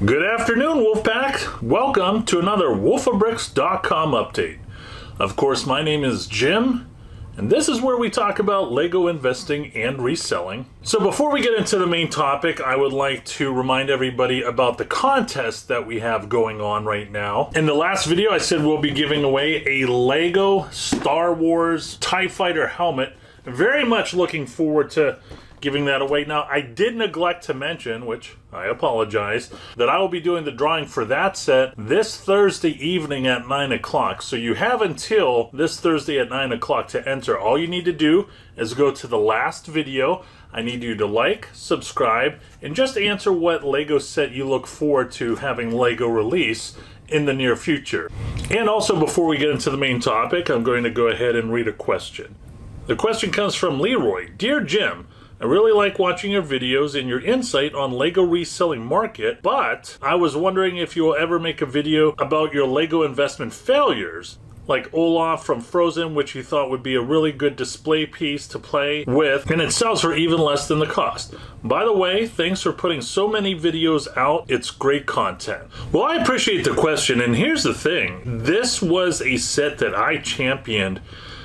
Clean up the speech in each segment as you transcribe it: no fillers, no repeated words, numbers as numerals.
Good afternoon, Wolfpack. Welcome to another wolfofbricks.com update. Of course, my name is Jim, and this is where we talk about Lego investing and reselling. So before we get into the main topic, I would like to remind everybody about the contest that we have going on right now. In the last video, I said we'll be giving away a Lego Star Wars TIE Fighter helmet. I'm very much looking forward to giving that away. Now, I did neglect to mention, which I apologize, that I will be doing the drawing for that set this Thursday evening at 9 o'clock. So you have until this Thursday at 9 o'clock to enter. All you need to do is go to the last video. I need you to like, subscribe, and just answer what Lego set you look forward to having Lego release in the near future. And also, before we get into the main topic, I'm going to go ahead and read a question. The question comes from Leroy. Dear Jim, I really like watching your videos and your insight on Lego reselling market, but I was wondering if you will ever make a video about your Lego investment failures, like Olaf from Frozen, which you thought would be a really good display piece to play with, and it sells for even less than the cost. By the way, thanks for putting so many videos out. It's great content. Well, I appreciate the question, and here's the thing. This was a set that I championed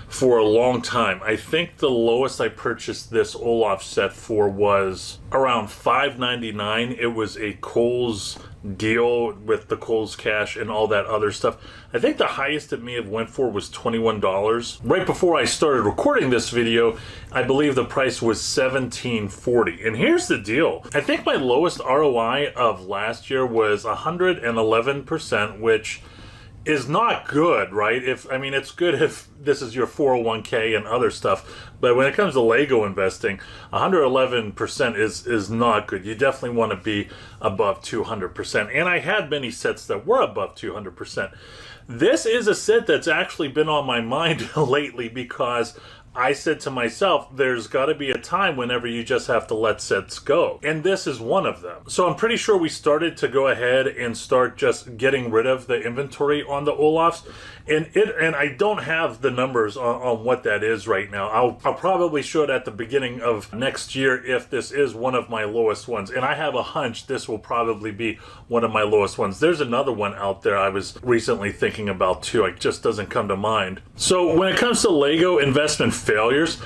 for a long time. I think the lowest I purchased this Olaf set for was around $5.99. It was a Kohl's deal with the Kohl's cash and all that other stuff. I think the highest it may have went for was $21. Right before I started recording this video, I believe the price was $17.40. And here's the deal. I think my lowest ROI of last year was 111%, which is not good, right? It's good if this is your 401k and other stuff, but when it comes to Lego investing, 111% is not good. You definitely want to be above 200%. And I had many sets that were above 200%. This is a set that's actually been on my mind lately because I said to myself, there's got to be a time whenever you just have to let sets go. And this is one of them. So I'm pretty sure we started to go ahead and start just getting rid of the inventory on the Olafs. And I don't have the numbers on what that is right now. I'll probably show it at the beginning of next year if this is one of my lowest ones. And I have a hunch this will probably be one of my lowest ones. There's another one out there I was recently thinking about too. It just doesn't come to mind. So when it comes to Lego investment failures,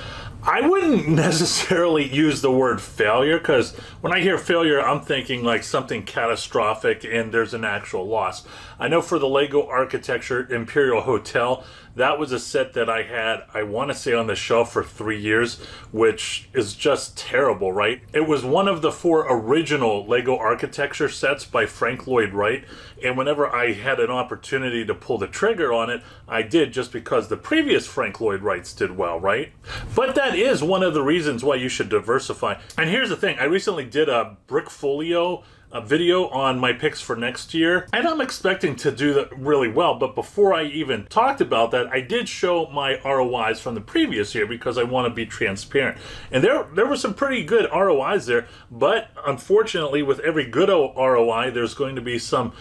I wouldn't necessarily use the word failure, because when I hear failure, I'm thinking like something catastrophic and there's an actual loss. I know for the Lego Architecture Imperial Hotel, that was a set that I had, I want to say, on the shelf for 3 years, which is just terrible, right? It was one of the 4 original Lego architecture sets by Frank Lloyd Wright, and whenever I had an opportunity to pull the trigger on it, I did, just because the previous Frank Lloyd Wrights did well, right? But that is one of the reasons why you should diversify. And here's the thing, I recently did a Brickfolio video on my picks for next year, and I'm expecting to do that really well. But before I even talked about that, I did show my ROIs from the previous year because I want to be transparent. And there were some pretty good ROIs there, but unfortunately with every good ROI, there's going to be some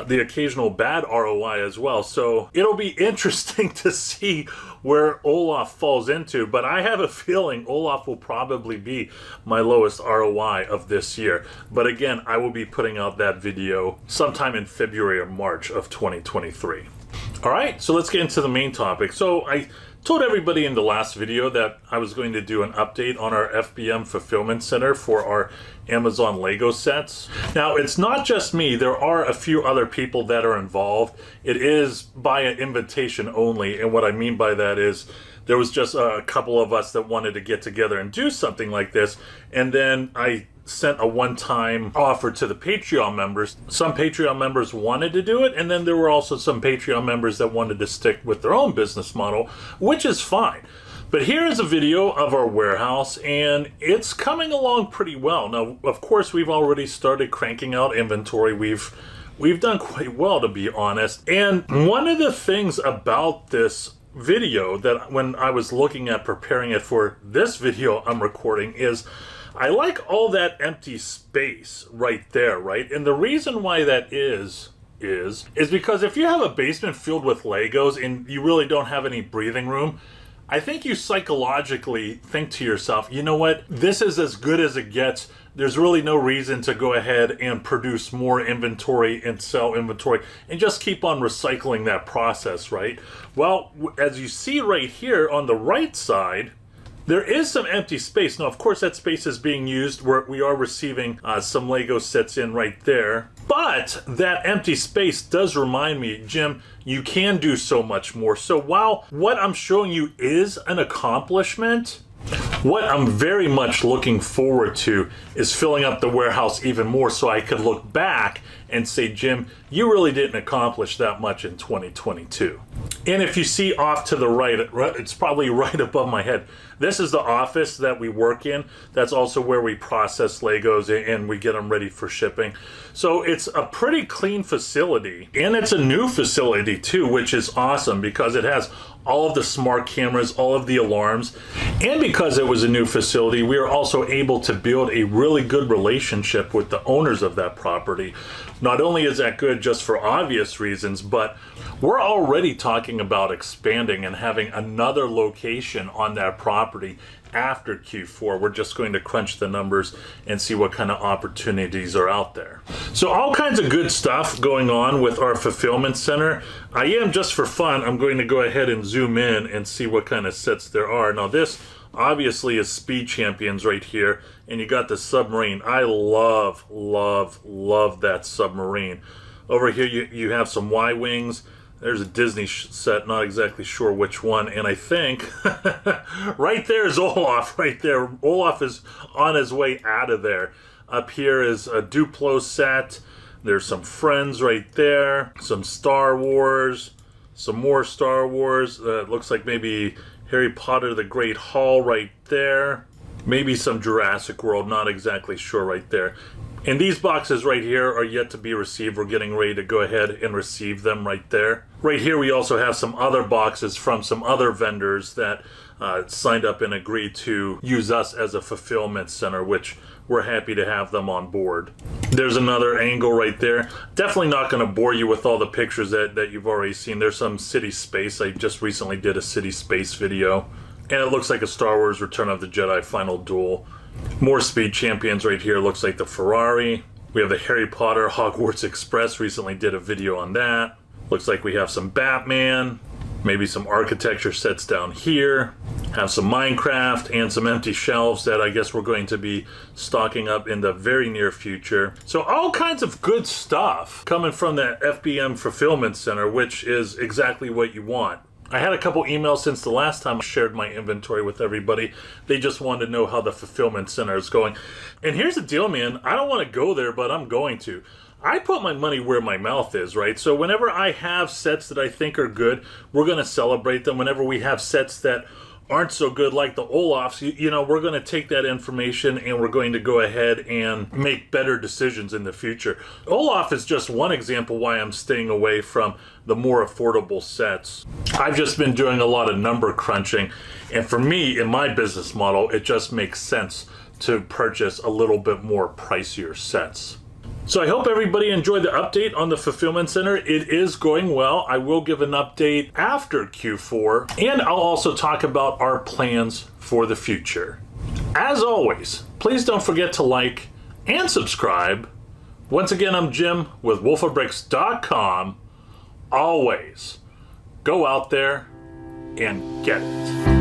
the occasional bad ROI as well. So it'll be interesting to see where Olaf falls into, but I have a feeling Olaf will probably be my lowest ROI of this year. But again, I will be putting out that video sometime in February or March of 2023. All right, so let's get into the main topic. So I told everybody in the last video that I was going to do an update on our FBM fulfillment center for our Amazon Lego sets. Now, it's not just me. There are a few other people that are involved. It is by an invitation only, and what I mean by that is there was just a couple of us that wanted to get together and do something like this, and then I sent a one-time offer to the Patreon members. Some Patreon members wanted to do it, and then there were also some Patreon members that wanted to stick with their own business model, which is fine. But here is a video of our warehouse, and it's coming along pretty well. Now, of course, we've already started cranking out inventory. We've done quite well, to be honest. And one of the things about this video that when I was looking at preparing it for this video I'm recording is I like all that empty space right there, right? And the reason why that is because if you have a basement filled with Legos and you really don't have any breathing room, I think you psychologically think to yourself, you know what, this is as good as it gets. There's really no reason to go ahead and produce more inventory and sell inventory and just keep on recycling that process, right? Well, as you see right here on the right side, there is some empty space. Now, of course, that space is being used where we are receiving some Lego sets in right there. But that empty space does remind me, Jim, you can do so much more. So while what I'm showing you is an accomplishment, what I'm very much looking forward to is filling up the warehouse even more so I could look back and say, Jim, you really didn't accomplish that much in 2022. And if you see off to the right, it's probably right above my head. This is the office that we work in. That's also where we process Legos and we get them ready for shipping. So it's a pretty clean facility, and it's a new facility too, which is awesome because it has all of the smart cameras, all of the alarms, and because it was a new facility, we are also able to build a really good relationship with the owners of that property. Not only is that good just for obvious reasons, but we're already talking about expanding and having another location on that property after Q4. We're just going to crunch the numbers and see what kind of opportunities are out there. So all kinds of good stuff going on with our fulfillment center. I am, just for fun, I'm going to go ahead and zoom in and see what kind of sets there are. Now this obviously is Speed Champions right here, and you got the submarine. I love that submarine. Over here you have some Y-Wings. There's a Disney set, not exactly sure which one, and I think right there is Olaf right there. Olaf is on his way out of there. Up here is a Duplo set. There's some Friends right there, some Star Wars, some more Star Wars. It looks like maybe Harry Potter the Great Hall right there. Maybe some Jurassic World, not exactly sure right there. And these boxes right here are yet to be received. We're getting ready to go ahead and receive them right there. Right here we also have some other boxes from some other vendors that signed up and agreed to use us as a fulfillment center, which we're happy to have them on board. There's another angle right there. Definitely not going to bore you with all the pictures that you've already seen. There's some city space. I just recently did a city space video. And it looks like a Star Wars Return of the Jedi Final Duel. More Speed Champions right here. Looks like the Ferrari. We have the Harry Potter Hogwarts Express. Recently did a video on that. Looks like we have some Batman. Maybe some architecture sets down here. Have some Minecraft and some empty shelves that I guess we're going to be stocking up in the very near future. So all kinds of good stuff coming from the FBM Fulfillment Center, which is exactly what you want. I had a couple emails since the last time I shared my inventory with everybody. They just wanted to know how the fulfillment center is going. And here's the deal, man. I don't want to go there, but I'm going to. I put my money where my mouth is, right? So whenever I have sets that I think are good, we're going to celebrate them. Whenever we have sets that aren't so good, like the Olafs, you know, we're going to take that information and we're going to go ahead and make better decisions in the future. Olaf is just one example why I'm staying away from the more affordable sets. I've just been doing a lot of number crunching, and for me, in my business model, it just makes sense to purchase a little bit more pricier sets. So I hope everybody enjoyed the update on the Fulfillment Center. It is going well. I will give an update after Q4, and I'll also talk about our plans for the future. As always, please don't forget to like and subscribe. Once again, I'm Jim with wolfofbricks.com. Always go out there and get it.